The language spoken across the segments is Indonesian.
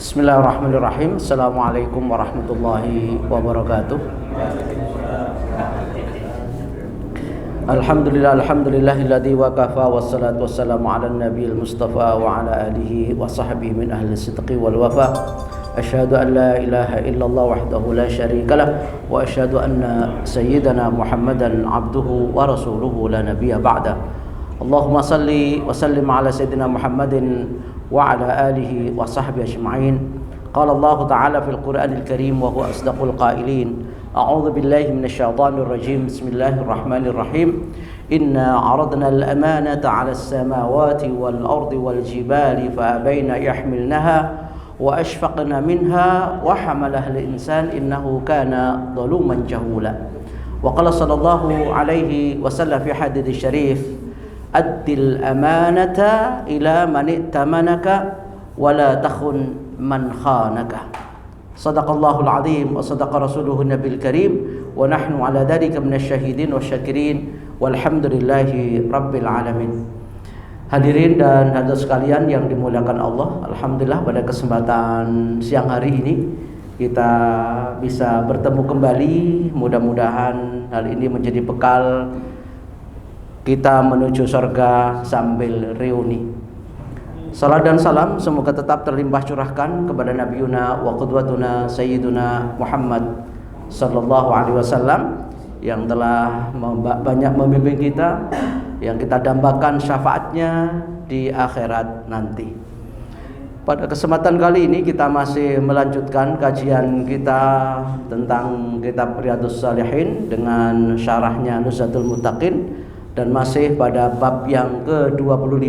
Bismillahirrahmanirrahim. Assalamualaikum warahmatullahi wabarakatuh. Alhamdulillahilladzi wa kafa wassalatu wassalamu ala nabiyil mustafa wa ala alihi wa sahbihi min ahli sidqi wal wafa. Asyhadu an la ilaha illallah wahdahu la syarikalah wa asyhadu anna sayyidana Muhammadan abduhu wa rasuluhu la nabiyya ba'da. Allahumma salli wa sallim ala sayyidina Muhammadin wa ala alihi wa sahbihi ajma'in. Qala Allah Ta'ala fil Qur'anil Karim wa huwa asdaqul qailin. A'udzu billahi minasyaitonir rajim. Bismillahirrahmanirrahim. Inna 'aradna al-amanata 'ala as-samawati wal ardi wal jibali fa abayna yahmilnaha wa ashfaqna minha wa hamalaha al-insan innahu kana zaluman jahula. Wa qala sallallahu alaihi wasallam fi hadits syarif, addil amanata ila man i'tamanaka wa la takhun man khanaka. Sadaqallahul azim wa sadaqa rasuluhu nabil karim wa nahnu ala dzalika minasyahidin wasyakirin walhamdulillahi rabbil alamin. Hadirin dan hadirat sekalian yang dimuliakan Allah, alhamdulillah pada kesempatan siang hari ini kita bisa bertemu kembali. Mudah-mudahan hal ini menjadi bekal kita menuju surga sambil reuni. Salam dan salam semoga tetap terlimpah curahkan kepada Nabiyuna wa qudwatuna Sayyiduna Muhammad sallallahu alaihi wasallam yang telah banyak membimbing kita, yang kita dambakan syafaatnya di akhirat nanti. Pada kesempatan kali ini kita masih melanjutkan kajian kita tentang kitab Riyadhus Shalihin dengan syarahnya Nuzhatul Muttaqin, dan masih pada bab yang ke-25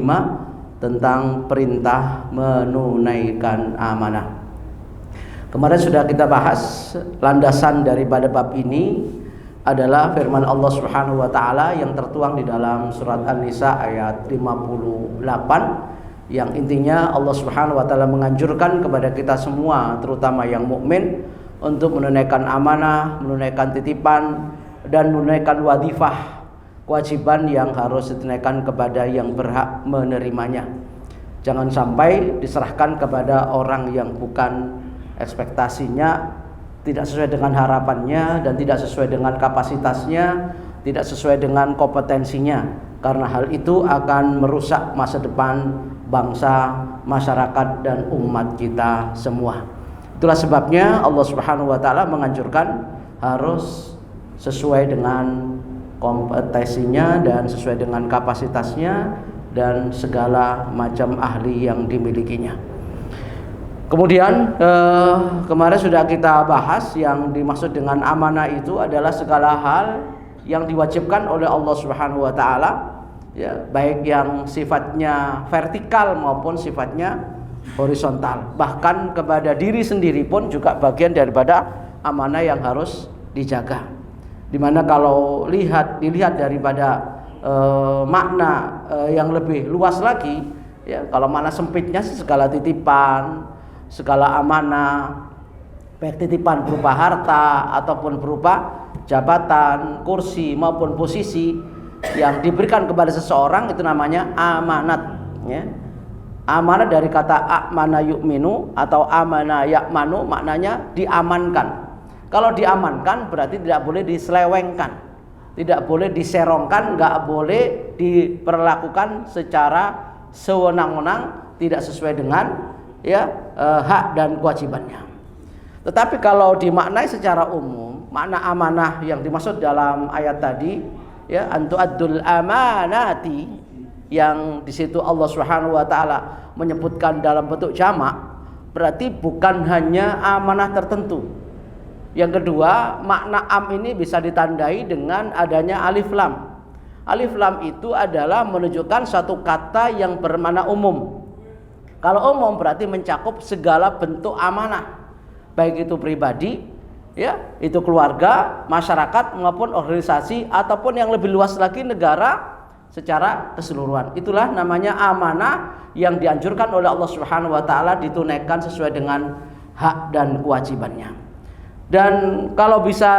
tentang perintah menunaikan amanah. Kemarin sudah kita bahas landasan daripada bab ini adalah firman Allah Subhanahu wa taala yang tertuang di dalam surat An-Nisa ayat 58, yang intinya Allah Subhanahu wa taala menganjurkan kepada kita semua, terutama yang mukmin, untuk menunaikan amanah, menunaikan titipan, dan menunaikan wadifah, kewajiban yang harus ditunaikan kepada yang berhak menerimanya. Jangan sampai diserahkan kepada orang yang bukan ekspektasinya, tidak sesuai dengan harapannya, dan tidak sesuai dengan kapasitasnya, tidak sesuai dengan kompetensinya, karena hal itu akan merusak masa depan bangsa, masyarakat, dan umat kita semua. Itulah sebabnya Allah Subhanahu wa taala menganjurkan harus sesuai dengan kompetensinya dan sesuai dengan kapasitasnya dan segala macam ahli yang dimilikinya. Kemudian kemarin sudah kita bahas yang dimaksud dengan amanah itu adalah segala hal yang diwajibkan oleh Allah Subhanahu wa taala, ya, baik yang sifatnya vertikal maupun sifatnya horizontal. Bahkan kepada diri sendiri pun juga bagian daripada amanah yang harus dijaga. Dimana kalau dilihat daripada makna yang lebih luas lagi, ya, kalau makna sempitnya segala titipan, segala amanah, baik titipan berupa harta ataupun berupa jabatan, kursi maupun posisi yang diberikan kepada seseorang, itu namanya amanat, ya. Amanat dari kata amana yu'minu atau amana ya'manu, maknanya diamankan. Kalau diamankan berarti tidak boleh diselewengkan, tidak boleh diserongkan, nggak boleh diperlakukan secara sewenang-wenang, tidak sesuai dengan, ya, hak dan kewajibannya. Tetapi kalau dimaknai secara umum, makna amanah yang dimaksud dalam ayat tadi, ya, antu'addul amanati, yang di situ Allah Subhanahu wa taala menyebutkan dalam bentuk jamak, berarti bukan hanya amanah tertentu. Yang kedua, makna am ini bisa ditandai dengan adanya alif lam. Alif lam itu adalah menunjukkan satu kata yang bermakna umum. Kalau umum berarti mencakup segala bentuk amanah, baik itu pribadi, ya, itu keluarga, masyarakat maupun organisasi, ataupun yang lebih luas lagi negara secara keseluruhan. Itulah namanya amanah yang dianjurkan oleh Allah Subhanahu wa taala ditunaikan sesuai dengan hak dan kewajibannya. Dan kalau bisa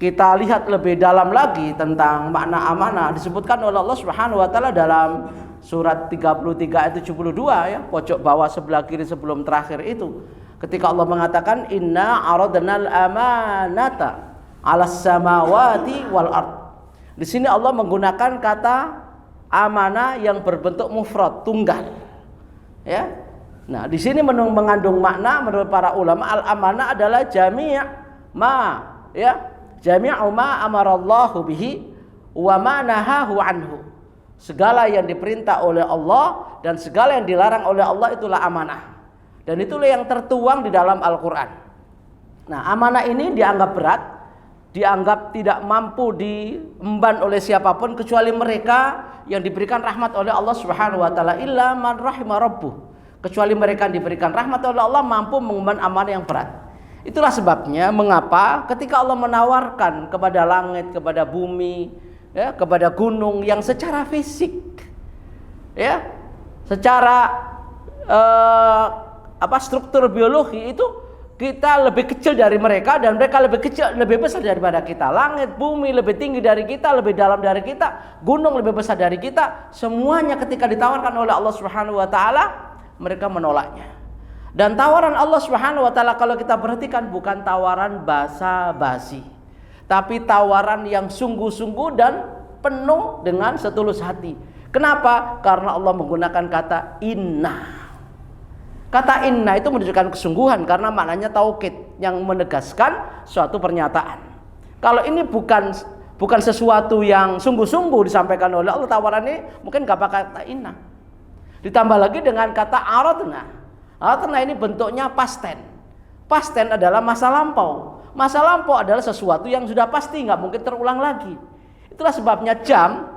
kita lihat lebih dalam lagi tentang makna amanah, disebutkan oleh Allah Subhanahu wa taala dalam surat 33 ayat 72 ya, pojok bawah sebelah kiri sebelum terakhir itu. Ketika Allah mengatakan inna aradnal amanata 'alas samawati wal ard. Di sini Allah menggunakan kata amanah yang berbentuk mufrad, tunggal. Ya. Nah, di sini mengandung makna menurut para ulama al-amanah adalah jami' ma, ya. Jami'u ma amarallahu bihi wa ma nahahu anhu. Segala yang diperintah oleh Allah dan segala yang dilarang oleh Allah itulah amanah. Dan itulah yang tertuang di dalam Al-Qur'an. Nah, amanah ini dianggap berat, dianggap tidak mampu diemban oleh siapapun kecuali mereka yang diberikan rahmat oleh Allah Subhanahu wa taala, illa man rahima rabbuh. Kecuali mereka yang diberikan rahmat oleh Allah mampu mengemban amanah yang berat. Itulah sebabnya mengapa ketika Allah menawarkan kepada langit, kepada bumi, ya, kepada gunung yang secara fisik, ya, secara struktur biologi itu kita lebih kecil dari mereka dan mereka lebih kecil, lebih besar daripada kita. Langit, bumi lebih tinggi dari kita, lebih dalam dari kita, gunung lebih besar dari kita. Semuanya ketika ditawarkan oleh Allah Subhanahu wa taala, mereka menolaknya. Dan tawaran Allah Subhanahu wa taala kalau kita perhatikan bukan tawaran basa-basi, tapi tawaran yang sungguh-sungguh dan penuh dengan setulus hati. Kenapa? Karena Allah menggunakan kata inna. Kata inna itu menunjukkan kesungguhan karena maknanya taukid yang menegaskan suatu pernyataan. Kalau ini bukan sesuatu yang sungguh-sungguh disampaikan oleh Allah, tawaran ini mungkin gak pakai kata inna. Ditambah lagi dengan kata aradna. Aradna ini bentuknya past tense. Past tense adalah masa lampau. Masa lampau adalah sesuatu yang sudah pasti, nggak mungkin terulang lagi. Itulah sebabnya jam,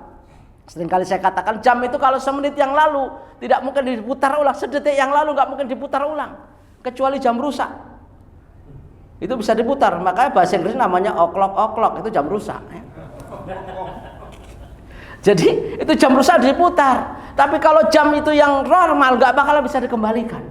seringkali saya katakan jam itu kalau semenit yang lalu tidak mungkin diputar ulang, sedetik yang lalu nggak mungkin diputar ulang, kecuali jam rusak. Itu bisa diputar, makanya bahasa Inggris namanya o'clock, itu jam rusak. Jadi itu jam rusak diputar. Tapi kalau jam itu yang normal nggak bakal bisa dikembalikan.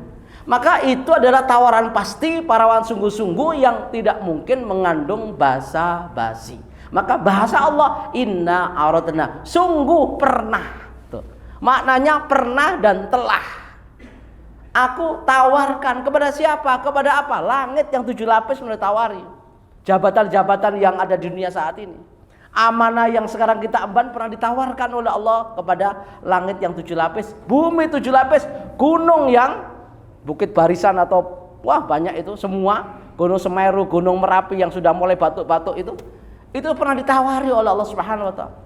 Maka itu adalah tawaran pasti, tawaran sungguh-sungguh yang tidak mungkin mengandung basa-basi. Maka bahasa Allah inna aradna, sungguh pernah. Tuh. Maknanya pernah dan telah. Aku tawarkan kepada siapa? Kepada apa? Langit yang 7 lapis mulai tawari. Jabatan-jabatan yang ada di dunia saat ini. Amanah yang sekarang kita emban pernah ditawarkan oleh Allah kepada langit yang 7 lapis, bumi 7 lapis, gunung yang Bukit Barisan atau wah banyak itu semua, Gunung Semeru, Gunung Merapi yang sudah mulai batuk-batuk itu pernah ditawari oleh Allah Subhanahu wa taala.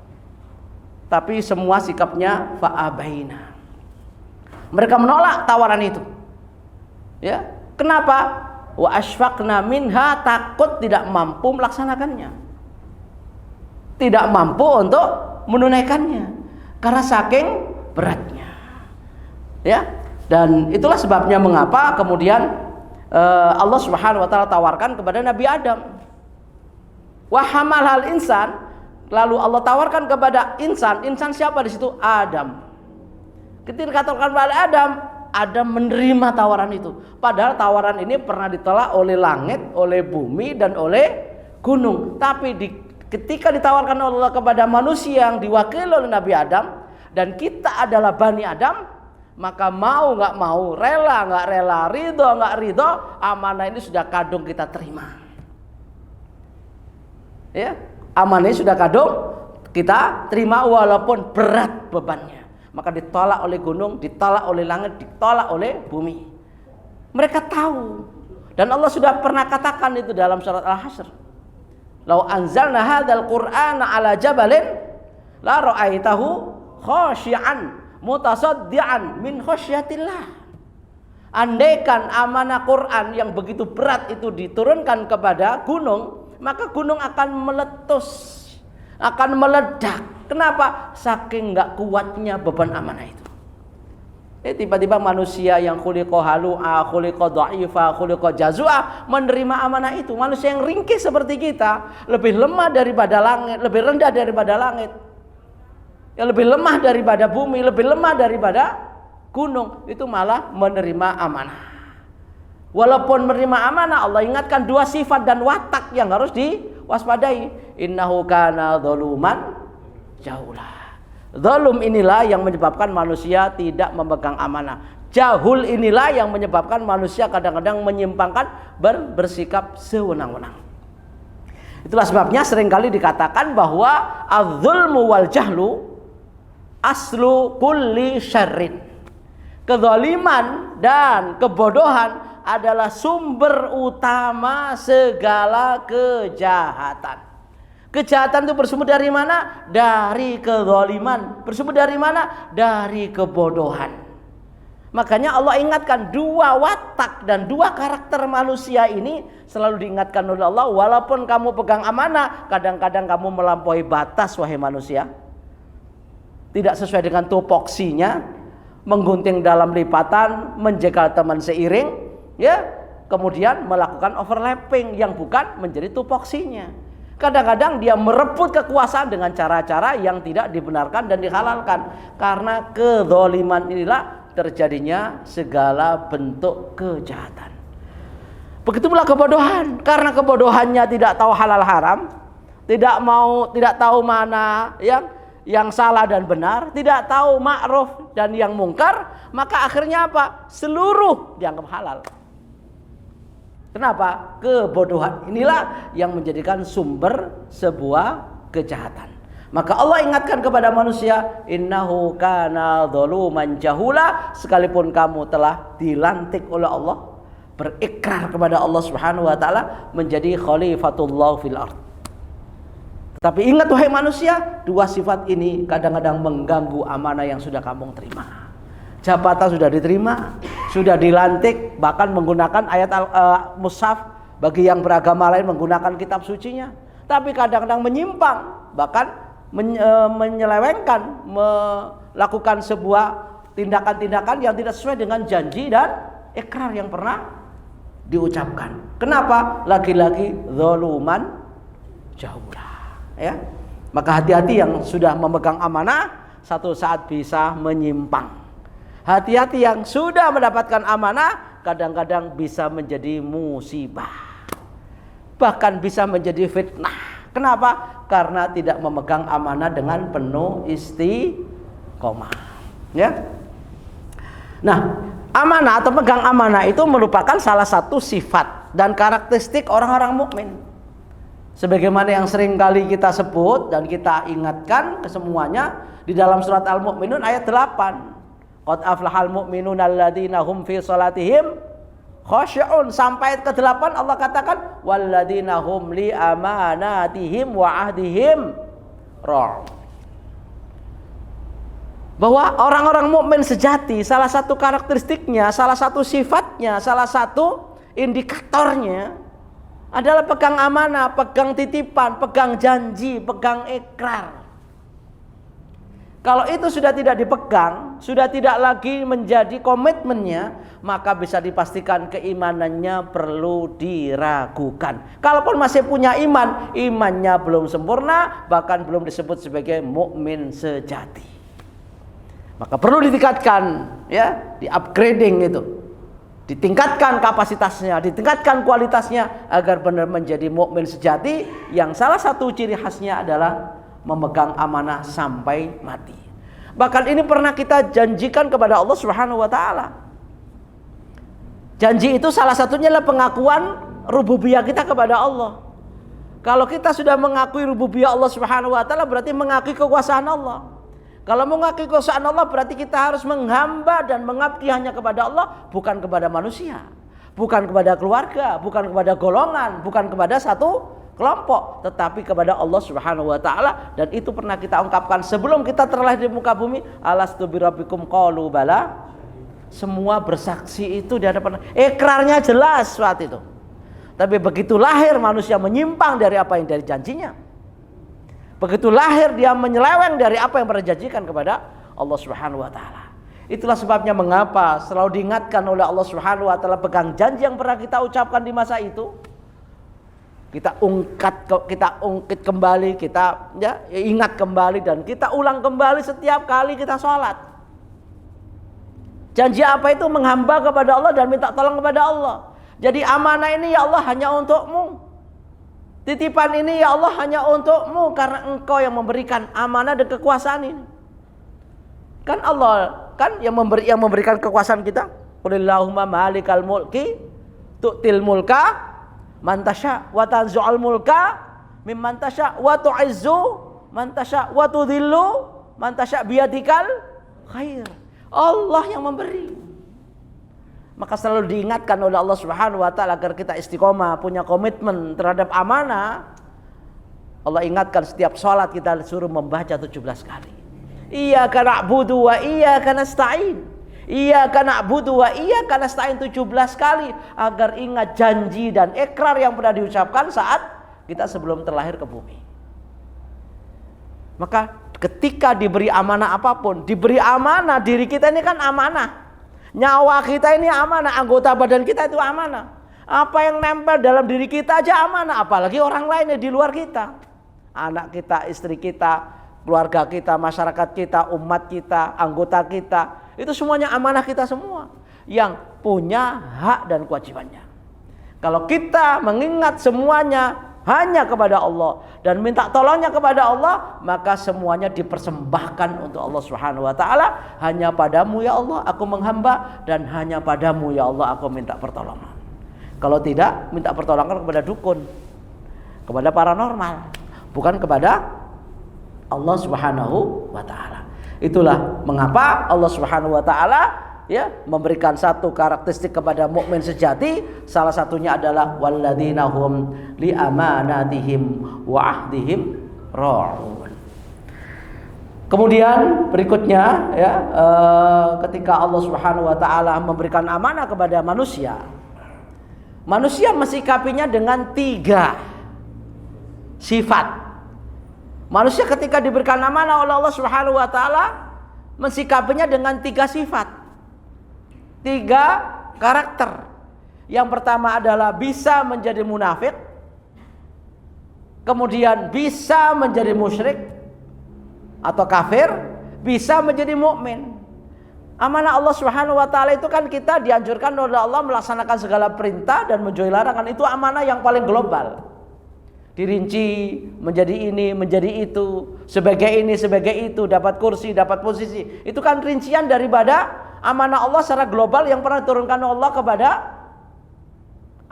Tapi semua sikapnya fa'abaina. Mereka menolak tawaran itu. Ya, kenapa? Wa asfaqna minha, takut tidak mampu melaksanakannya. Tidak mampu untuk menunaikannya karena saking beratnya. Ya. Dan itulah sebabnya mengapa kemudian Allah Subhanahu wa taala tawarkan kepada Nabi Adam. Wa hamalal insan, lalu Allah tawarkan kepada insan siapa di situ? Adam. Ketika dikatakan kepada Adam menerima tawaran itu. Padahal tawaran ini pernah ditolak oleh langit, oleh bumi dan oleh gunung. Tapi ketika ditawarkan oleh Allah kepada manusia yang diwakili oleh Nabi Adam dan kita adalah Bani Adam, maka mau nggak mau, rela nggak rela, ridho nggak ridho, amanah ini sudah kadung kita terima. Ya, amanah ini sudah kadung kita terima walaupun berat bebannya. Maka ditolak oleh gunung, ditolak oleh langit, ditolak oleh bumi. Mereka tahu dan Allah sudah pernah katakan itu dalam surat Al-Hasyr. Lau anzalna hadzal Qur'ana ala jabalin la ra'aitahu khashi'an mutasaddian min khasyatillah. Andaikan amanah Quran yang begitu berat itu diturunkan kepada gunung, maka gunung akan meletus, akan meledak. Kenapa? Saking enggak kuatnya beban amanah itu. Tiba-tiba manusia yang khuliqa halu'a, khuliqa dha'ifa, khuliqa jazua menerima amanah itu. Manusia yang ringkih seperti kita, lebih lemah daripada langit, lebih rendah daripada langit, yang lebih lemah daripada bumi, lebih lemah daripada gunung, itu malah menerima amanah. Walaupun menerima amanah, Allah ingatkan 2 sifat dan watak yang harus diwaspadai. Innahu kana zaluman jahula. Zalum inilah yang menyebabkan manusia tidak memegang amanah. Jahul inilah yang menyebabkan manusia kadang-kadang menyimpangkan, bersikap sewenang-wenang. Itulah sebabnya seringkali dikatakan bahwa az-zulmu wal jahlu aslu kulli syarrin. Kezaliman dan kebodohan adalah sumber utama segala kejahatan. Kejahatan itu bersumber dari mana? Dari kezaliman. Bersumber dari mana? Dari kebodohan. Makanya Allah ingatkan dua watak dan dua karakter manusia ini selalu diingatkan oleh Allah. Walaupun kamu pegang amanah, kadang-kadang kamu melampaui batas, wahai manusia. Tidak sesuai dengan tupoksinya, menggunting dalam lipatan, menjegal teman seiring, ya, kemudian melakukan overlapping yang bukan menjadi tupoksinya. Kadang-kadang dia merebut kekuasaan dengan cara-cara yang tidak dibenarkan dan dihalalkan. Karena kezaliman inilah terjadinya segala bentuk kejahatan. Begitu pula kebodohan. Karena kebodohannya tidak tahu halal haram, tidak tahu mana yang salah dan benar, tidak tahu ma'ruf dan yang mungkar, maka akhirnya apa? Seluruh dianggap halal. Kenapa? Kebodohan inilah yang menjadikan sumber sebuah kejahatan. Maka Allah ingatkan kepada manusia, innahu kana zaluman jahula, sekalipun kamu telah dilantik oleh Allah, berikrar kepada Allah Subhanahu wa taala menjadi khalifatullah fil ardh. Tapi ingat wahai manusia, dua sifat ini kadang-kadang mengganggu amanah yang sudah kamu terima. Jabatan sudah diterima, sudah dilantik, bahkan menggunakan ayat mushaf, bagi yang beragama lain menggunakan kitab sucinya. Tapi kadang-kadang menyimpang, bahkan menyelewengkan, melakukan sebuah tindakan-tindakan yang tidak sesuai dengan janji dan ikrar yang pernah diucapkan. Kenapa? Lagi-lagi zaluman jahula. Ya, maka hati-hati yang sudah memegang amanah, satu saat bisa menyimpang. Hati-hati yang sudah mendapatkan amanah, kadang-kadang bisa menjadi musibah, bahkan bisa menjadi fitnah. Kenapa? Karena tidak memegang amanah dengan penuh istiqomah. Ya. Nah, amanah atau pegang amanah itu merupakan salah satu sifat dan karakteristik orang-orang mukmin. Sebagaimana yang sering kali kita sebut dan kita ingatkan ke semuanya di dalam surat Al-Mu'minun ayat 8. Qad aflahal mu'minuna alladzina hum fi salatihim khashi'un. Sampai ayat ke-8 Allah katakan walladzina hum li amanatihim wa ahdihim ra'un. Bahwa orang-orang mukmin sejati, salah satu karakteristiknya, salah satu sifatnya, salah satu indikatornya adalah pegang amanah, pegang titipan, pegang janji, pegang ikrar. Kalau itu sudah tidak dipegang, sudah tidak lagi menjadi komitmennya, maka bisa dipastikan keimanannya perlu diragukan. Kalaupun masih punya iman, imannya belum sempurna, bahkan belum disebut sebagai mukmin sejati. Maka perlu ditingkatkan, ya, di-upgrading itu. Ditingkatkan kapasitasnya, ditingkatkan kualitasnya agar benar menjadi mukmin sejati yang salah satu ciri khasnya adalah memegang amanah sampai mati. Bahkan ini pernah kita janjikan kepada Allah Subhanahu wa taala. Janji itu salah satunya adalah pengakuan rububiyah kita kepada Allah. Kalau kita sudah mengakui rububiyah Allah Subhanahu wa taala, berarti mengakui kekuasaan Allah. Kalau mengakui kekuasaan Allah, berarti kita harus menghamba dan mengabdi hanya kepada Allah, bukan kepada manusia, bukan kepada keluarga, bukan kepada golongan, bukan kepada satu kelompok, tetapi kepada Allah Subhanahu wa taala. Dan itu pernah kita ungkapkan sebelum kita terlahir di muka bumi, alastu birabbikum qalu bala. Semua bersaksi itu di hadapan, ikrarnya jelas saat itu. Tapi begitu lahir manusia menyimpang dari apa yang dari janjinya, begitu lahir dia menyeleweng dari apa yang pernah dijanjikan kepada Allah Subhanahu wa taala. Itulah sebabnya mengapa selalu diingatkan oleh Allah Subhanahu wa taala, pegang janji yang pernah kita ucapkan di masa itu. Kita ungkit kembali, kita ingat kembali, dan kita ulang kembali setiap kali kita sholat. Janji apa itu? Menghamba kepada Allah dan minta tolong kepada Allah. Jadi amanah ini ya Allah hanya untukmu. Titipan ini ya Allah hanya untukmu, karena engkau yang memberikan amanah dan kekuasaan ini. Kan Allah kan yang memberikan kekuasaan kita. Qulillahumma malikal mulki tu'til mulka man tasya wa tanzu'ul mulka mimman tasya wa tu'izzu man tasya wa tudhillu man tasya biyadikal khair. Allah yang memberi. Maka selalu diingatkan oleh Allah Subhanahu wa taala agar kita istiqomah, punya komitmen terhadap amanah. Allah ingatkan setiap sholat kita suruh membaca 17 kali. Iyyaka na'budu wa iyyaka nasta'in. Iyyaka na'budu wa iyyaka nasta'in 17 kali agar ingat janji dan ikrar yang pernah diucapkan saat kita sebelum terlahir ke bumi. Maka ketika diberi amanah apapun, diberi amanah diri kita ini kan amanah. Nyawa kita ini amanah, anggota badan kita itu amanah. Apa yang nempel dalam diri kita aja amanah, apalagi orang lain yang di luar kita. Anak kita, istri kita, keluarga kita, masyarakat kita, umat kita, anggota kita. Itu semuanya amanah kita semua yang punya hak dan kewajibannya. Kalau kita mengingat semuanya hanya kepada Allah dan minta tolongnya kepada Allah, maka semuanya dipersembahkan untuk Allah Subhanahu wa taala. Hanya padamu ya Allah aku menghamba, dan hanya padamu ya Allah aku minta pertolongan. Kalau tidak, minta pertolongan kepada dukun, kepada paranormal, bukan kepada Allah Subhanahu wa taala. Itulah mengapa Allah Subhanahu wa taala memberikan satu karakteristik kepada mukmin sejati, salah satunya adalah walladzina hum li amanatihim wa ahdihim ra'un. Kemudian berikutnya ketika Allah Subhanahu wa taala memberikan amanah kepada manusia, manusia mensikapinya dengan 3 sifat. Manusia ketika diberikan amanah oleh Allah Subhanahu wa taala mensikapinya dengan 3 sifat. 3 karakter. Yang pertama adalah bisa menjadi munafik, kemudian bisa menjadi musyrik atau kafir, bisa menjadi mukmin. Amanah Allah Subhanahu wa taala itu kan kita dianjurkan oleh Allah melaksanakan segala perintah dan menjauhi larangan. Itu amanah yang paling global. Dirinci menjadi ini, menjadi itu, sebagai ini, sebagai itu, dapat kursi, dapat posisi. Itu kan rincian daripada amanah Allah secara global yang pernah diturunkan Allah kepada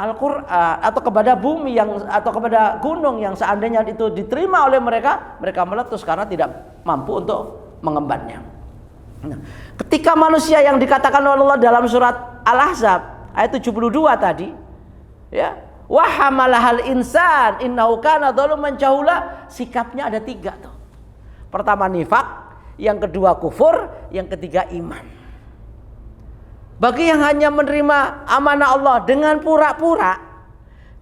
Al-Qur'an atau kepada bumi atau kepada gunung yang seandainya itu diterima oleh mereka meletus karena tidak mampu untuk mengembannya. Nah, ketika manusia yang dikatakan oleh Allah dalam surat Al-Ahzab ayat 72 tadi, wa hamalahal insan innahu kana dzaluman jahula, sikapnya ada 3 tuh. Pertama nifak, yang kedua kufur, yang ketiga iman. Bagi yang hanya menerima amanah Allah dengan pura-pura,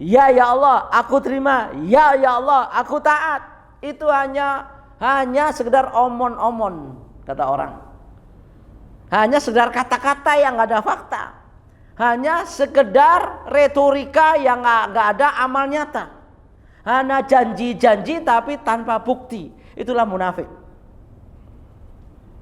ya Allah aku terima, ya Allah aku taat, itu hanya sekedar omon-omon kata orang. Hanya sekedar kata-kata yang nggak ada fakta. Hanya sekedar retorika yang nggak ada amal nyata. Hanya janji-janji tapi tanpa bukti. Itulah munafik.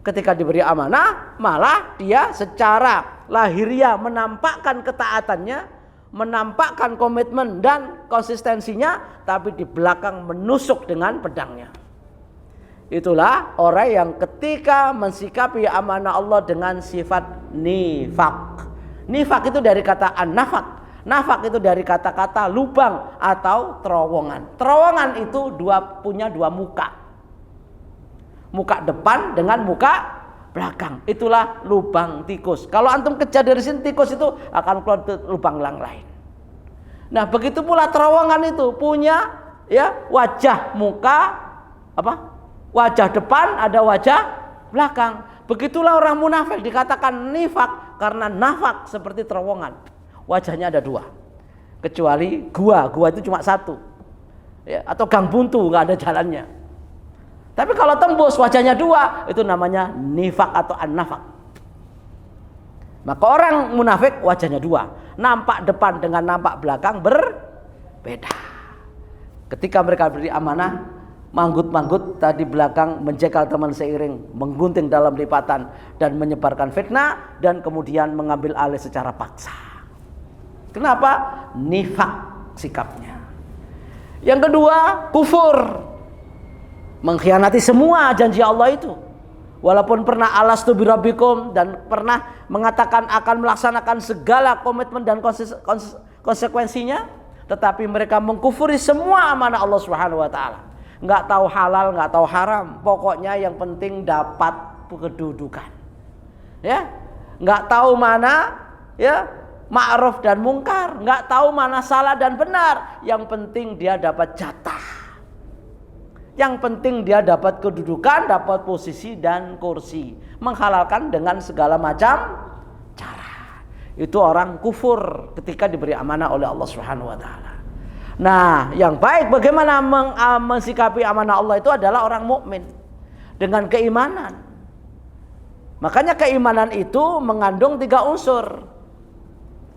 Ketika diberi amanah, malah dia secara lahiriah menampakkan ketaatannya, menampakkan komitmen dan konsistensinya, tapi di belakang menusuk dengan pedangnya. Itulah orang yang ketika mensikapi amanah Allah dengan sifat nifak. Nifak itu dari kata an-nafak. Nafak itu dari kata-kata lubang atau terowongan. Terowongan itu punya 2 muka. Muka depan dengan muka belakang. Itulah lubang tikus. Kalau antum kejar dari sini, tikus itu akan keluar lubang yang lain. Nah, begitu pula terowongan itu punya wajah muka wajah depan, ada wajah belakang. Begitulah orang munafik dikatakan nifak karena nafak seperti terowongan. Wajahnya ada 2. Kecuali gua itu cuma 1. Atau gang buntu nggak ada jalannya. Tapi kalau tembus wajahnya 2, itu namanya nifak atau an-nafak. Maka orang munafik wajahnya 2, nampak depan dengan nampak belakang berbeda. Ketika mereka beri amanah, manggut-manggut tadi belakang, menjegal teman seiring, menggunting dalam lipatan dan menyebarkan fitnah dan kemudian mengambil alih secara paksa. Kenapa? Nifak sikapnya. Yang kedua, kufur. Mengkhianati semua janji Allah itu. walaupun pernah alastu birabbikum dan pernah mengatakan akan melaksanakan segala komitmen dan konsekuensinya, tetapi mereka mengkufuri semua amanah Allah Subhanahu wa taala. Enggak tahu halal, enggak tahu haram, pokoknya yang penting dapat kedudukan. Ya, enggak tahu mana ya ma'ruf dan mungkar, enggak tahu mana salah dan benar, yang penting dia dapat jatah. Yang penting dia dapat kedudukan, dapat posisi dan kursi, menghalalkan dengan segala macam cara. Itu orang kufur ketika diberi amanah oleh Allah Subhanahu wa taala. Nah, yang baik bagaimana mensikapi amanah Allah itu adalah orang mukmin dengan keimanan. Makanya keimanan itu mengandung 3 unsur.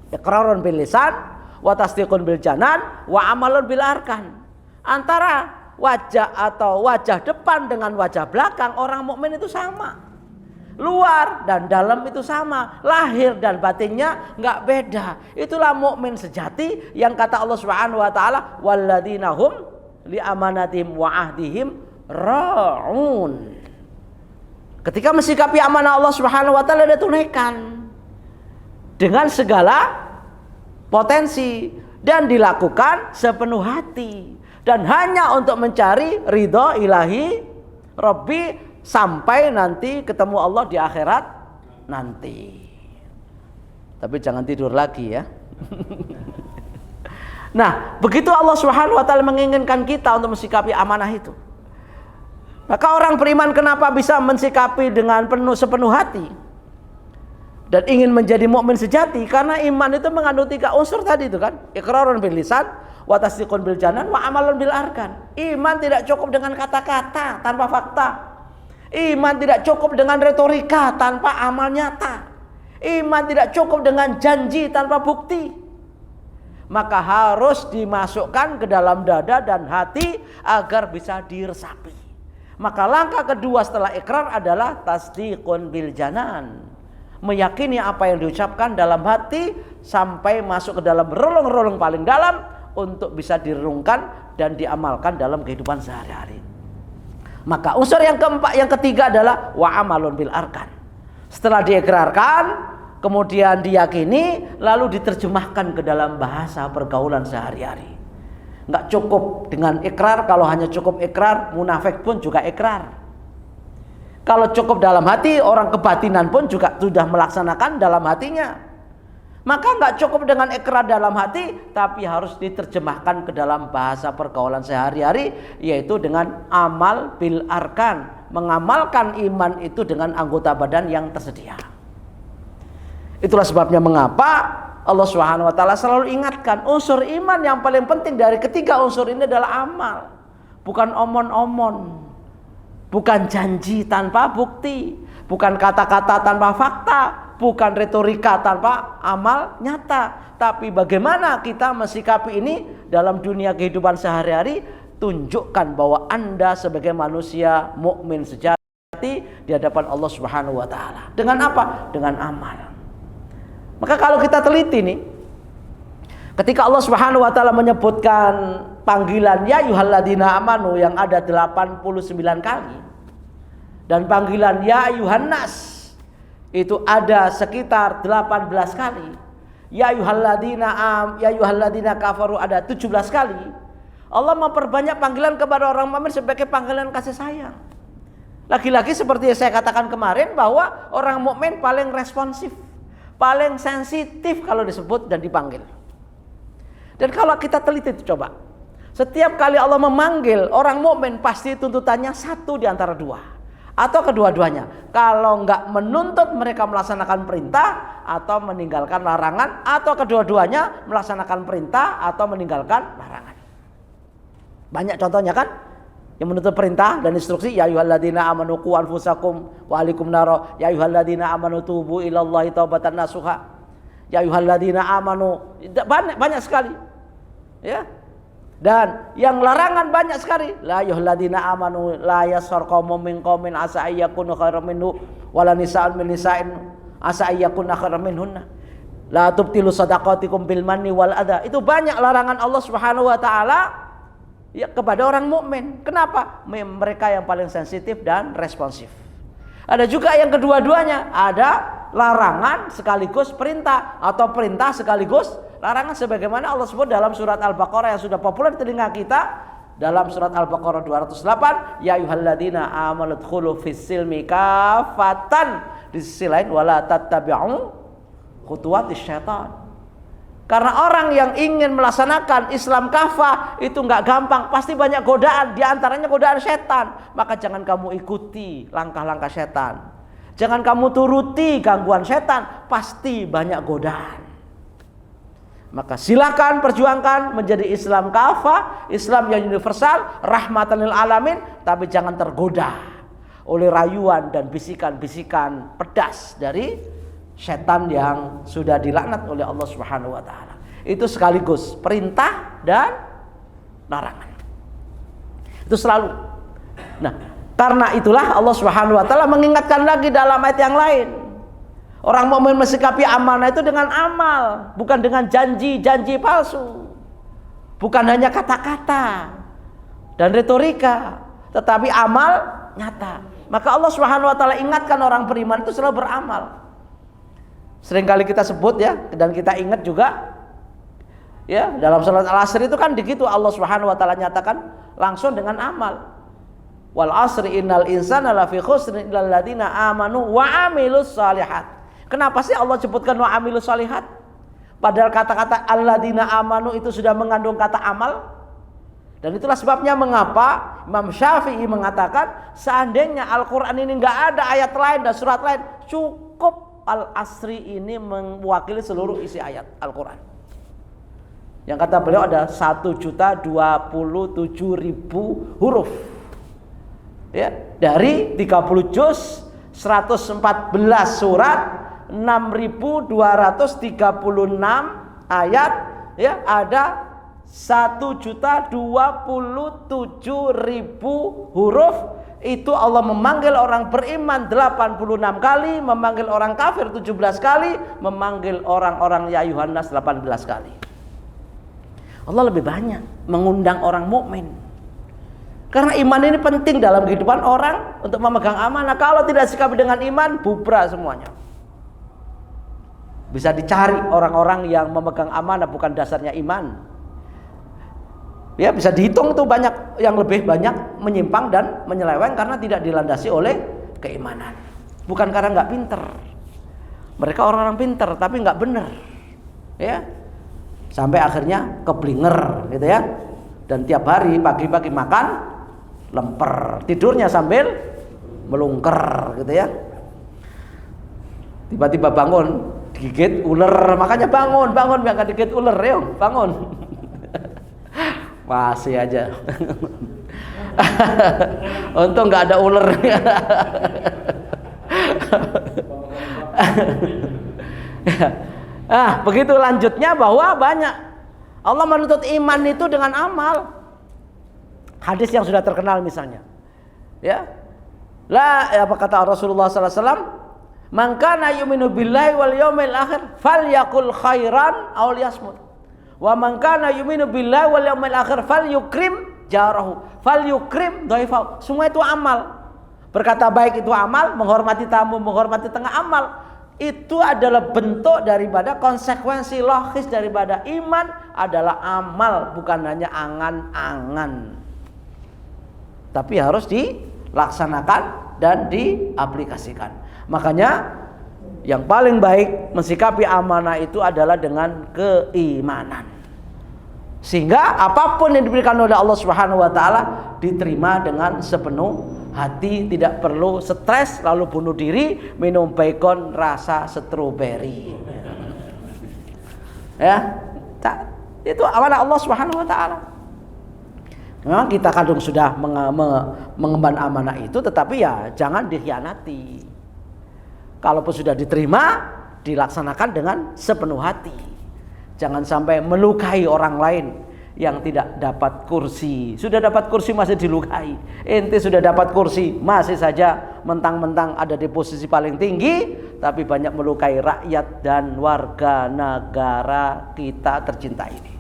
Iqrarun bil lisan, wa tasdiqun bil janan, wa amalun bil arkan. Antara wajah atau wajah depan dengan wajah belakang orang mukmin itu sama, luar dan dalam itu sama, lahir dan batinnya nggak beda. Itulah mukmin sejati yang kata Allah Subhanahu wa taala, walladzina hum li amanatihim wa ahdihim ra'un. Ketika mensikapi amanah Allah Subhanahu wa taala, dia tunaikan dengan segala potensi dan dilakukan sepenuh hati. Dan hanya untuk mencari ridho ilahi Rabbi sampai nanti ketemu Allah di akhirat nanti. Tapi jangan tidur lagi ya. Nah, begitu Allah Subhanahu wa taala menginginkan kita untuk mensikapi amanah itu. Maka orang beriman kenapa bisa mensikapi dengan sepenuh hati dan ingin menjadi mukmin sejati? Karena iman itu mengandung 3 unsur tadi itu kan. Iqrarun bil lisan, wa tasdiqun bil janan, wa amalun bil arkan. Iman tidak cukup dengan kata-kata tanpa fakta. Iman tidak cukup dengan retorika tanpa amal nyata. Iman tidak cukup dengan janji tanpa bukti. Maka harus dimasukkan ke dalam dada dan hati agar bisa diresapi. Maka langkah kedua setelah ikrar adalah tasdiqun bil janan. Meyakini apa yang diucapkan dalam hati sampai masuk ke dalam relung-relung paling dalam untuk bisa direnungkan dan diamalkan dalam kehidupan sehari-hari. Maka unsur yang ketiga adalah wa amalun bil arkan. Setelah diikrarkan, kemudian diyakini, lalu diterjemahkan ke dalam bahasa pergaulan sehari-hari. Enggak cukup dengan ikrar. Kalau hanya cukup ikrar, munafik pun juga ikrar. Kalau cukup dalam hati, orang kebatinan pun juga sudah melaksanakan dalam hatinya. Maka enggak cukup dengan ikrar dalam hati, tapi harus diterjemahkan ke dalam bahasa pergaulan sehari-hari, yaitu dengan amal bil arkan, mengamalkan iman itu dengan anggota badan yang tersedia. Itulah sebabnya mengapa Allah Subhanahu wa taala selalu ingatkan unsur iman yang paling penting dari ketiga unsur ini adalah amal. Bukan omon-omon, bukan janji tanpa bukti, bukan kata-kata tanpa fakta, bukan retorika tanpa amal nyata. Tapi bagaimana kita mensikapi ini dalam dunia kehidupan sehari-hari? Tunjukkan bahwa Anda sebagai manusia mukmin sejati di hadapan Allah Subhanahu wa taala. Dengan apa? Dengan amal. Maka kalau kita teliti nih, ketika Allah Subhanahu wa taala menyebutkan panggilan ya ayyuhalladzina amanu yang ada 89 kali, dan panggilan ya ayyuhan nas itu ada sekitar 18 kali, ya ayyuhalladzina kafaru ada 17 kali. Allah memperbanyak panggilan kepada orang mukmin sebagai panggilan kasih sayang. Lagi-lagi seperti yang saya katakan kemarin, bahwa orang mukmin paling responsif, paling sensitif kalau disebut dan dipanggil. Dan kalau kita teliti itu, coba, setiap kali Allah memanggil orang mukmin pasti tuntutannya satu di antara dua atau kedua-duanya. Kalau enggak menuntut mereka melaksanakan perintah atau meninggalkan larangan, atau kedua-duanya melaksanakan perintah atau meninggalkan larangan. Banyak contohnya kan, yang menuntut perintah dan instruksi, ya ayyuhalladzina amanu qu anfusakum wa ahlikum naro, ya ayyuhalladzina amanu tubu ilallahi taubatan nasuha, ya ayyuhalladzina amanu, banyak sekali ya. Dan yang larangan banyak sekali, la ayyuhalladzina amanu la yaskhar qaumun min qaumin asa ayyakunu khairan minhu wala nisa'un min nisa'in asa ayyakuna khairan minhunna, la tubtilu shadaqatikum bil manni wal adha. Itu banyak larangan Allah Subhanahu wa taala ya kepada orang mukmin. Kenapa? Mereka yang paling sensitif dan responsif. Ada juga yang kedua-duanya, ada larangan sekaligus perintah atau perintah sekaligus larangan, sebagaimana Allah sebut dalam surat Al-Baqarah yang sudah populer di telinga kita, dalam surat Al-Baqarah 208, ya ayyuhalladzina amanu dkhulu fis-silmi kafatan. Di sisi lain, wala tattabi'u khutuwatis syaitan. Karena orang yang ingin melaksanakan Islam kafah itu nggak gampang, pasti banyak godaan, diantaranya godaan setan. Maka jangan kamu ikuti langkah-langkah setan, jangan kamu turuti gangguan setan, pasti banyak godaan. Maka silakan perjuangkan menjadi Islam kafah, Islam yang universal, rahmatan lil alamin, tapi jangan tergoda oleh rayuan dan bisikan-bisikan pedas dari setan yang sudah dilaknat oleh Allah Subhanahu wa taala. Itu sekaligus perintah dan larangan. Itu selalu. Nah, karena itulah Allah Subhanahu wa taala mengingatkan lagi dalam ayat yang lain. Orang mukmin mensikapi amanah itu dengan amal, bukan dengan janji-janji palsu. Bukan hanya kata-kata dan retorika, tetapi amal nyata. Maka Allah Subhanahu wa taala ingatkan orang beriman itu selalu beramal. Seringkali kita sebut ya, dan kita ingat juga ya, dalam surat Al-Asr itu kan begitu, Allah Subhanahu wa taala nyatakan langsung dengan amal. Wal asri innal insana lafi khusrin illal ladzina amanu wa amilus shalihat. Kenapa sih Allah sebutkan wa amilus shalihat? Padahal kata-kata alladzina amanu itu sudah mengandung kata amal. Dan itulah sebabnya mengapa Imam Syafi'i mengatakan seandainya Al-Qur'an ini enggak ada ayat lain dan surat lain, cukup Al-Asri ini mewakili seluruh isi ayat Al-Quran. Yang kata beliau ada 1.027.000 huruf ya, dari 30 juz, 114 surat, 6.236 ayat ya, ada 1.027.000 huruf. Itu Allah memanggil orang beriman 86 kali, memanggil orang kafir 17 kali, memanggil orang-orang ya ayuhan nas 18 kali. Allah lebih banyak mengundang orang mukmin. Karena iman ini penting dalam kehidupan orang untuk memegang amanah. Kalau tidak sikapi dengan iman, bubrah semuanya. Bisa dicari orang-orang yang memegang amanah bukan dasarnya iman. Ya, bisa dihitung tuh banyak yang lebih banyak menyimpang dan menyeleweng karena tidak dilandasi oleh keimanan. Bukan karena nggak pinter. Mereka orang-orang pinter tapi nggak benar. Ya, sampai akhirnya keblinger gitu ya. Dan tiap hari pagi-pagi makan lemper, tidurnya sambil melungker gitu ya. Tiba-tiba bangun digigit ular, makanya bangun biar nggak digigit ular, yuk bangun. Masih aja. Untung nggak ada ular. Begitu lanjutnya bahwa banyak Allah menuntut iman itu dengan amal. Hadis yang sudah terkenal misalnya, ya, apa kata Rasulullah sallallahu alaihi wasallam? Man kana yu'minu billahi wal yawmil akhir falyakul khairan aw liyasmut. Wa man kana yu'minu billahi wal yawmil akhir falyukrim jarahu falyukrim dhaifahu. Semua itu amal. Berkata baik itu amal, menghormati tamu, menghormati tengah amal. Itu adalah bentuk daripada konsekuensi logis daripada iman adalah amal, bukan hanya angan-angan. Tapi harus dilaksanakan dan diaplikasikan. Makanya yang paling baik mensikapi amanah itu adalah dengan keimanan. Sehingga apapun yang diberikan oleh Allah Subhanahu wa taala diterima dengan sepenuh hati, tidak perlu stres lalu bunuh diri minum bacon rasa stroberi. Ya, itu amanah Allah Subhanahu wa taala. Memang kita kadang sudah mengemban amanah itu, tetapi ya jangan dikhianati. Kalaupun sudah diterima, dilaksanakan dengan sepenuh hati. Jangan sampai melukai orang lain yang tidak dapat kursi. Sudah dapat kursi masih dilukai. Ente sudah dapat kursi masih saja mentang-mentang ada di posisi paling tinggi, tapi banyak melukai rakyat dan warga negara kita tercinta ini.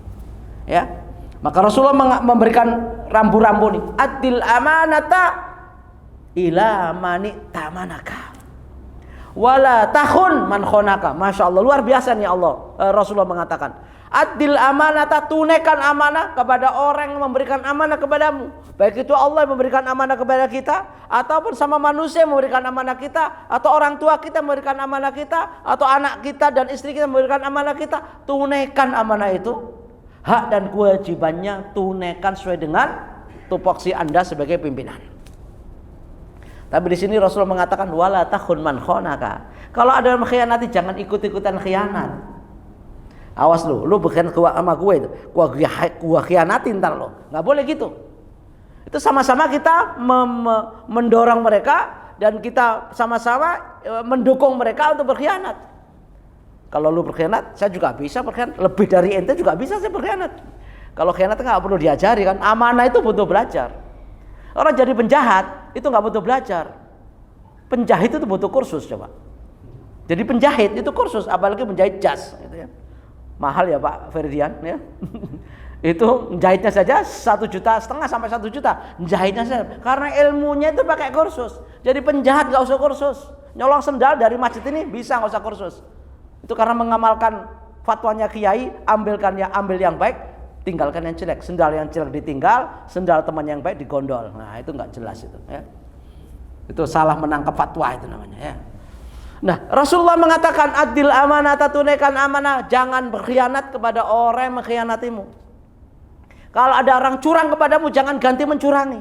Ya, maka Rasulullah memberikan rambu-rambu nih. Adil amanata ila mani tamanaka wala takhun man khonaka. Masya Allah, luar biasa nih Rasulullah mengatakan, adil amanata, tunaikan amanah kepada orang yang memberikan amanah kepadamu, baik itu Allah yang memberikan amanah kepada kita, ataupun sama manusia yang memberikan amanah kita, atau orang tua kita memberikan amanah kita, atau anak kita dan istri kita memberikan amanah kita. Tunaikan amanah itu, hak dan kewajibannya tunaikan sesuai dengan tupoksi Anda sebagai pimpinan. Tapi di sini Rasulullah mengatakan wala takhun man khonaka. Kalau ada yang mengkhianati, jangan ikut-ikutan khianat. Awas lu berkhianat sama gue itu, gua khianatin ntar lo. Nggak boleh gitu. Itu sama-sama kita mendorong mereka dan kita sama-sama mendukung mereka untuk berkhianat. Kalau lu berkhianat, saya juga bisa berkhianat. Lebih dari ente juga bisa saya berkhianat. Kalau khianat nggak perlu diajari kan. Amanah itu butuh belajar. Orang jadi penjahat itu nggak butuh belajar. Penjahit itu butuh kursus coba. Jadi penjahit itu kursus, apalagi menjahit jas, gitu ya. Mahal ya Pak Ferdian ya. Itu jahitnya saja 1,5 juta sampai 1 juta. Jahitnya saja. Karena ilmunya itu pakai kursus. Jadi penjahat nggak usah kursus. Nyolong sendal dari masjid ini bisa nggak usah kursus. Itu karena mengamalkan fatwanya kiai, ambil yang baik, tinggalkan yang jelek. Sendal yang jelek ditinggal, sendal teman yang baik digondol. Nah itu nggak jelas itu ya. Itu salah menangkap fatwa itu namanya ya. Nah, Rasulullah mengatakan adil amanah, tunaikan amanah, jangan berkhianat kepada orang yang mengkhianatimu. Kalau ada orang curang kepadamu, jangan ganti mencurangi.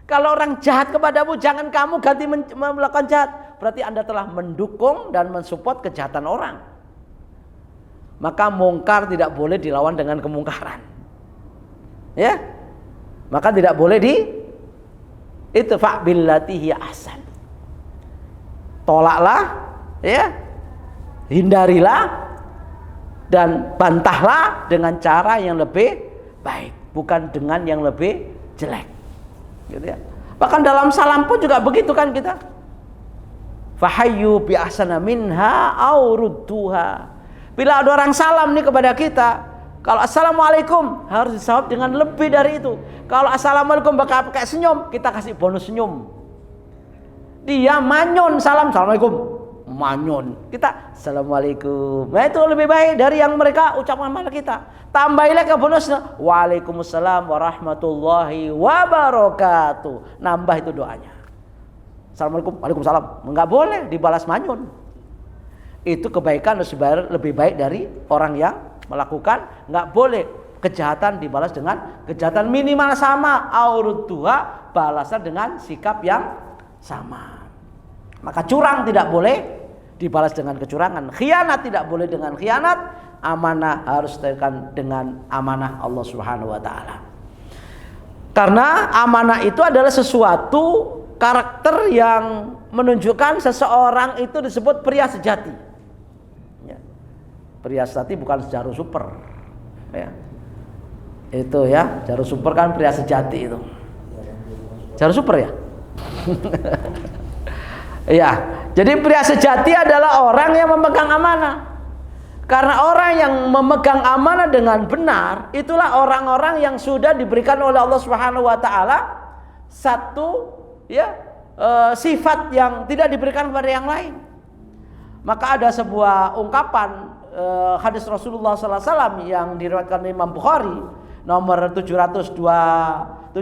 Kalau orang jahat kepadamu, jangan kamu ganti melakukan jahat. Berarti Anda telah mendukung dan mensupport kejahatan orang. Maka mungkar tidak boleh dilawan dengan kemungkaran. Ya? Maka tidak boleh itfa' billati hiya ahsan. Tolaklah, ya, hindarilah dan bantahlah dengan cara yang lebih baik, bukan dengan yang lebih jelek, gitu ya. Bahkan dalam salam pun juga begitu kan kita. Fahayyu bi ahsana minha aw rudduha. Bila ada orang salam nih kepada kita, kalau assalamualaikum harus dijawab dengan lebih dari itu. Kalau assalamualaikum pakai senyum, kita kasih bonus senyum. Dia manyon salam, assalamualaikum, manyon, kita assalamualaikum. Nah itu lebih baik dari yang mereka ucapkan pada kita. Tambahilah ke bonusnya, waalaikumsalam warahmatullahi wabarakatuh. Nambah itu doanya. Assalamualaikum, waalaikumsalam. Enggak boleh dibalas manyon. Itu kebaikan lebih baik dari orang yang melakukan. Enggak boleh kejahatan dibalas dengan kejahatan, minimal sama. Aurudduha, balasan dengan sikap yang sama. Maka curang tidak boleh dibalas dengan kecurangan, khianat tidak boleh dengan khianat, amanah harus ditekan dengan amanah Allah Subhanahu wa taala. Karena amanah itu adalah sesuatu karakter yang menunjukkan seseorang itu disebut pria sejati. Ya. Pria sejati bukan Jarum Super. Ya. Itu ya, Jarum Super kan pria sejati itu. Jarum Super ya? Ya, jadi pria sejati adalah orang yang memegang amanah. Karena orang yang memegang amanah dengan benar, itulah orang-orang yang sudah diberikan oleh Allah Subhanahu wa taala satu sifat yang tidak diberikan kepada yang lain. Maka ada sebuah ungkapan hadis Rasulullah sallallahu alaihi wasallam yang diriwayatkan Imam Bukhari nomor 7276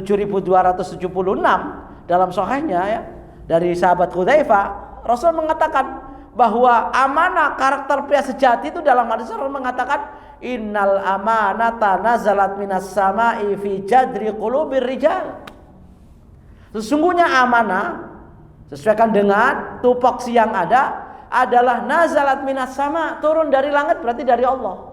dalam sahihnya ya, dari sahabat Hudzaifah. Rasul mengatakan bahwa amanah, karakter pria sejati itu dalam hadis Rasul mengatakan innal amanata nazalat minas sama'i fi jadri qulubir rijal. Sesungguhnya amanah sesuaikan dengan tupoksi yang ada adalah nazalat minas sama, turun dari langit, berarti dari Allah.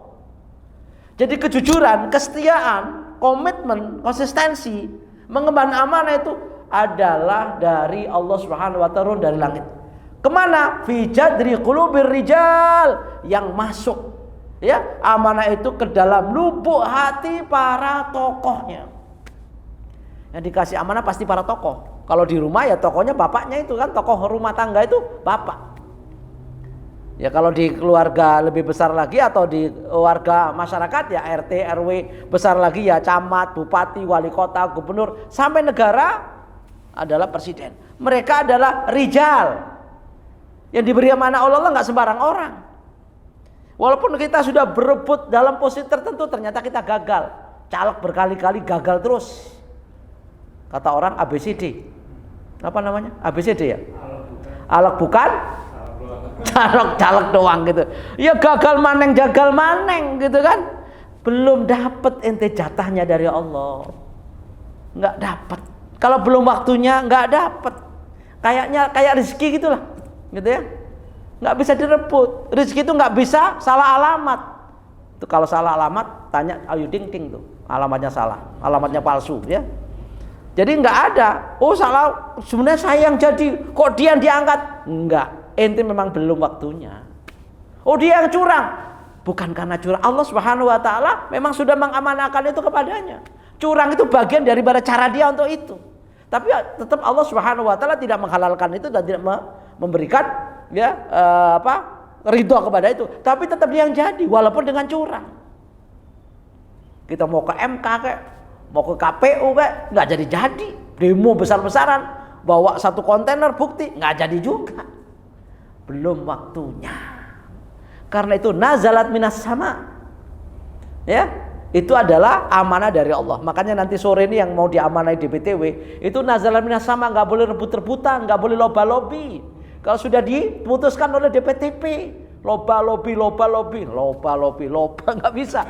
Jadi kejujuran, kesetiaan, komitmen, konsistensi mengemban amanah itu adalah dari Allah Subhanahu wa taala, turun dari langit. Kemana? Fi jadri qulubir rijal, yang masuk ya amanah itu ke dalam lubuk hati para tokohnya. Yang dikasih amanah pasti para tokoh. Kalau di rumah ya tokohnya bapaknya itu kan, tokoh rumah tangga itu bapak. Ya kalau di keluarga lebih besar lagi atau di warga masyarakat ya RT, RW, besar lagi ya camat, bupati, wali kota, gubernur, sampai negara adalah presiden. Mereka adalah rijal yang diberi amanah oleh Allah, nggak sembarang orang. Walaupun kita sudah berebut dalam posisi tertentu, ternyata kita gagal. Caleg berkali-kali gagal terus. Kata orang ABCD. Apa namanya? ABCD ya? Alat bukan? Caleg doang gitu. Ya gagal maneng gitu kan. Belum dapat ente jatahnya dari Allah. Nggak dapat. Kalau belum waktunya nggak dapat. Kayaknya kayak rezeki gitulah. Gitu ya. Nggak bisa direbut. Rezeki itu nggak bisa salah alamat. Itu kalau salah alamat tanya Ayu Ting Ting tuh. Alamatnya salah. Alamatnya palsu ya. Jadi nggak ada. Oh salah. Sebenarnya saya yang jadi. Kok dia yang diangkat? Enggak. Ente memang belum waktunya. Oh dia yang curang. Bukan karena curang. Allah Subhanahu wa taala memang sudah mengamanahkan itu kepadanya. Curang itu bagian daripada cara dia untuk itu. Tapi tetap Allah Subhanahu wa taala tidak menghalalkan itu dan tidak memberikan ridho kepada itu. Tapi tetap dia yang jadi walaupun dengan curang. Kita mau ke MK kayak, mau ke KPU kayak, nggak jadi. Demo besar-besaran, bawa 1 kontainer bukti, nggak jadi juga. Belum waktunya. Karena itu nazalat minas sama. Ya, itu adalah amanah dari Allah. Makanya nanti sore ini yang mau diamanai DPTW, itu nazalat minas sama, nggak boleh rebut-rebutan, nggak boleh loba-lobi. Kalau sudah diputuskan oleh DPTP, loba-lobi, nggak bisa.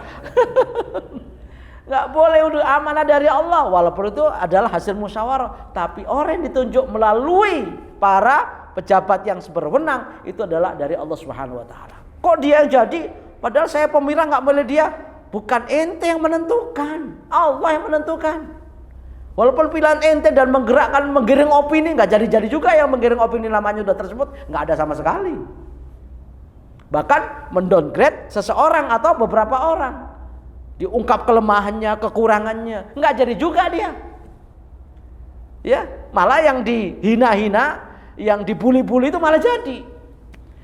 Nggak boleh, udah amanah dari Allah. Walaupun itu adalah hasil musyawarah, tapi orang yang ditunjuk melalui para pejabat yang berwenang itu adalah dari Allah Subhanahu wa taala. Kok dia yang jadi? Padahal saya pemilih nggak milih dia. Bukan ente yang menentukan, Allah yang menentukan. Walaupun pilihan ente dan menggiring opini, nggak jadi juga yang menggiring opini namanya sudah tersebut, nggak ada sama sekali. Bahkan mendowngrade seseorang atau beberapa orang, diungkap kelemahannya, kekurangannya, nggak jadi juga dia. Ya, malah yang dihina-hina, yang dibuli-buli itu malah jadi.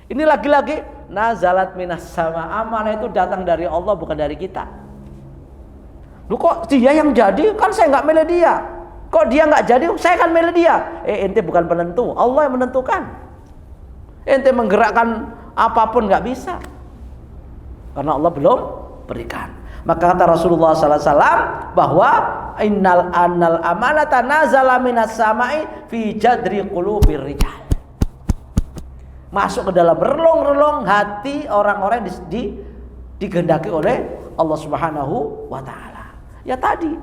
Ini lagi-lagi nazalat minas sama, amanah itu datang dari Allah bukan dari kita. Lu kok dia yang jadi? Kan saya nggak milih dia. Kok dia nggak jadi? Saya kan milih dia. Ente bukan penentu, Allah yang menentukan. Ente menggerakkan apapun nggak bisa, karena Allah belum berikan. Maka kata Rasulullah SAW bahwa innal amanata nazala minas sama'i fi jadri qulubir rijal. Masuk ke dalam relung-relung hati orang-orang yang dikehendaki oleh Allah Subhanahu wa taala. Ya tadi,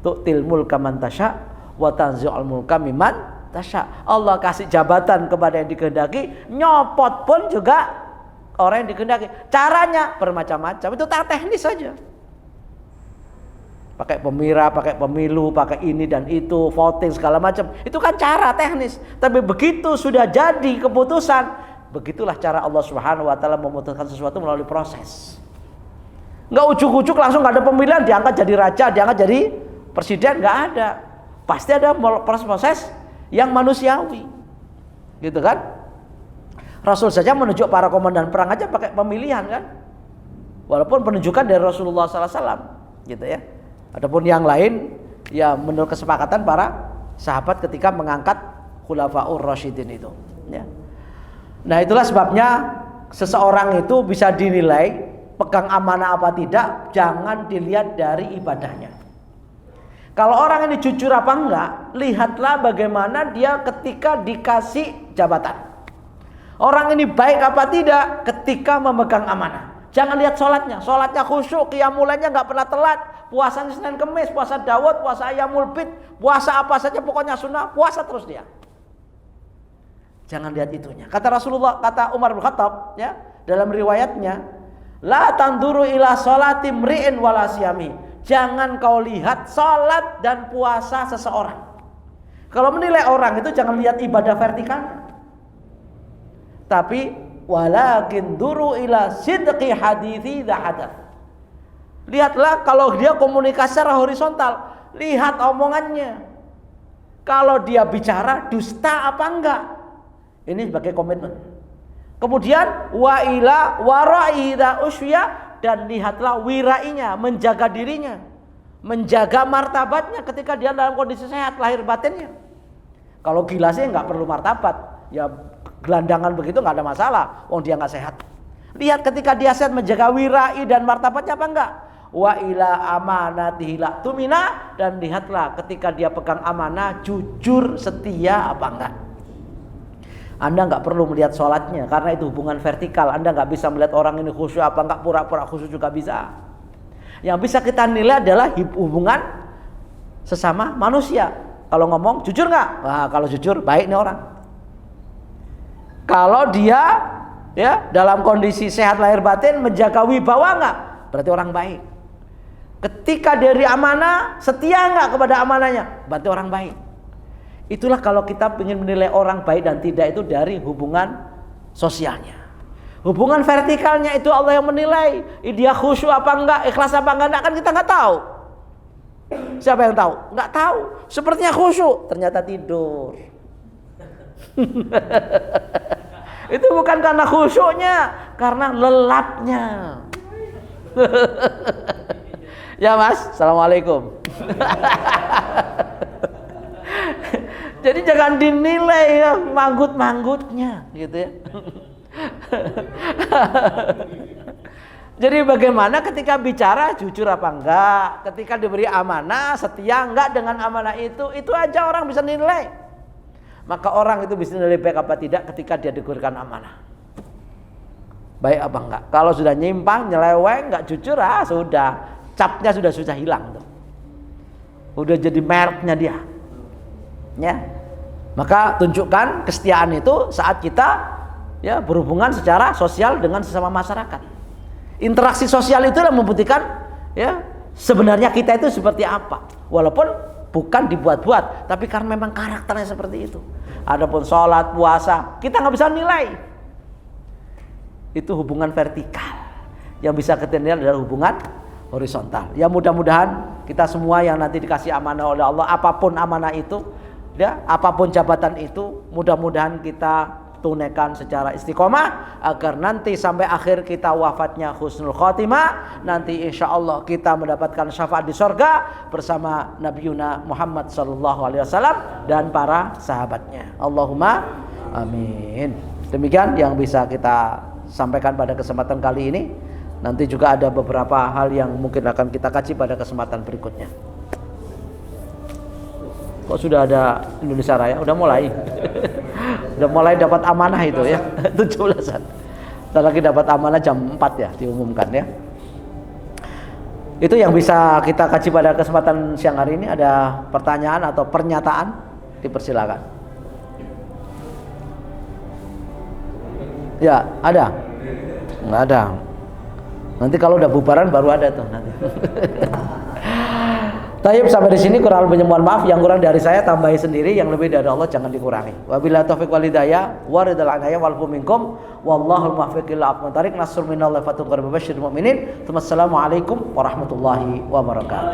tu'til mulka man tasya wa tanzi'ul mulka mimman tasya. Allah kasih jabatan kepada yang dikehendaki, nyopot pun juga orang yang dikehendaki. Caranya bermacam-macam, itu teknis saja. Pakai pemira, pakai pemilu, pakai ini dan itu, voting segala macam. Itu kan cara teknis. Tapi begitu sudah jadi keputusan, begitulah cara Allah Subhanahu wa taala memutuskan sesuatu melalui proses. Enggak ujuk-ujuk langsung enggak ada pemilihan diangkat jadi raja, diangkat jadi presiden, enggak ada. Pasti ada proses yang manusiawi. Gitu kan? Rasul saja menunjuk para komandan perang aja pakai pemilihan kan? Walaupun penunjukan dari Rasulullah SAW, gitu ya. Adapun yang lain ya menurut kesepakatan para sahabat ketika mengangkat khulafaur rasyidin itu ya. Nah itulah sebabnya seseorang itu bisa dinilai pegang amanah apa tidak jangan dilihat dari ibadahnya. Kalau orang ini jujur apa enggak, lihatlah bagaimana dia ketika dikasih jabatan. Orang ini baik apa tidak ketika memegang amanah. Jangan lihat sholatnya khusyuk, qiyamulailnya nggak pernah telat, puasanya Senin Kemis, puasa Daud, puasa Ayyamul Bid, puasa apa saja pokoknya sunnah, puasa terus dia. Jangan lihat itunya. Kata Rasulullah, kata Umar bin Khattab, ya dalam riwayatnya, la tanduru ila sholati mri'in wala siyami. Jangan kau lihat sholat dan puasa seseorang. Kalau menilai orang itu jangan lihat ibadah vertikalnya, tapi walakin duru ila sidqi hadithi dha hadath. Lihatlah kalau dia komunikasi secara horizontal, lihat omongannya. Kalau dia bicara dusta apa enggak? Ini sebagai komitmen. Kemudian wa ila wara'i dha usya, dan lihatlah wirainya, menjaga dirinya, menjaga martabatnya ketika dia dalam kondisi sehat lahir batinnya. Kalau gila sih nggak perlu martabat, ya gelandangan begitu nggak ada masalah, wong dia nggak sehat. Lihat ketika dia sehat menjaga wirai dan martabatnya apa enggak? Wa ila amanatihi la tumina, dan lihatlah ketika dia pegang amanah jujur setia apa enggak. Anda nggak perlu melihat sholatnya karena itu hubungan vertikal. Anda nggak bisa melihat orang ini khusyuk apa enggak, pura-pura khusyuk juga bisa. Yang bisa kita nilai adalah hubungan sesama manusia. Kalau ngomong jujur nggak? Wah, kalau jujur baik nih orang. Kalau dia ya dalam kondisi sehat lahir batin menjaga wibawa nggak? Berarti orang baik. Ketika dari amanah setia nggak kepada amanahnya? Berarti orang baik. Itulah kalau kita ingin menilai orang baik dan tidak itu dari hubungan sosialnya. Hubungan vertikalnya itu Allah yang menilai. Dia khusyuk apa enggak, ikhlas apa enggak, kan kita nggak tahu. Siapa yang tahu? Nggak tahu. Sepertinya khusyuk, ternyata tidur. Itu bukan karena khusyuknya, karena lelapnya. Ya Mas, assalamualaikum. Jadi jangan dinilai ya manggut-manggutnya, gitu ya. Jadi bagaimana ketika bicara jujur apa enggak, ketika diberi amanah setia enggak dengan amanah itu aja orang bisa nilai. Maka orang itu bisa nilai baik apa tidak ketika dia diberikan amanah. Baik apa enggak. Kalau sudah nyimpang, nyeleweng, enggak jujur, sudah capnya sudah hilang tuh. Udah jadi mereknya dia. Ya. Maka tunjukkan kesetiaan itu saat kita ya berhubungan secara sosial dengan sesama masyarakat. Interaksi sosial itu yang membuktikan ya sebenarnya kita itu seperti apa. Walaupun bukan dibuat-buat, tapi karena memang karakternya seperti itu. Adapun sholat, puasa, kita nggak bisa nilai. Itu hubungan vertikal. Yang bisa kita nilai adalah hubungan horizontal. Ya mudah-mudahan kita semua yang nanti dikasih amanah oleh Allah, apapun amanah itu, ya apapun jabatan itu, mudah-mudahan kita tunaikan secara istiqomah agar nanti sampai akhir kita wafatnya husnul khotimah, nanti insya Allah kita mendapatkan syafaat di sorga bersama Nabi Muhammad SAW dan para sahabatnya. Allahumma amin. Demikian yang bisa kita sampaikan pada kesempatan kali ini. Nanti juga ada beberapa hal yang mungkin akan kita kaji pada kesempatan berikutnya. Kok sudah ada Indonesia Raya? Udah mulai. Udah mulai dapat amanah itu ya. 17-an. Ntar lagi dapat amanah jam 4 ya diumumkan ya. Itu yang bisa kita kaji pada kesempatan siang hari ini. Ada pertanyaan atau pernyataan? Dipersilakan. Ya, ada? Enggak ada. Nanti kalau udah bubaran baru ada tuh nanti. Tayyib, sampai di sini kurang lebihnya mohon maaf, yang kurang dari saya tambahi sendiri, yang lebih dari Allah jangan dikurangi. Wabillahi taufiq wal hidayah, waridal anaya wal minkum, wallahul muwaffiq ila aqwamit thariq, nasrun minallahi fatun qaribun basyiril mu'minin. Assalamualaikum warahmatullahi wabarakatuh.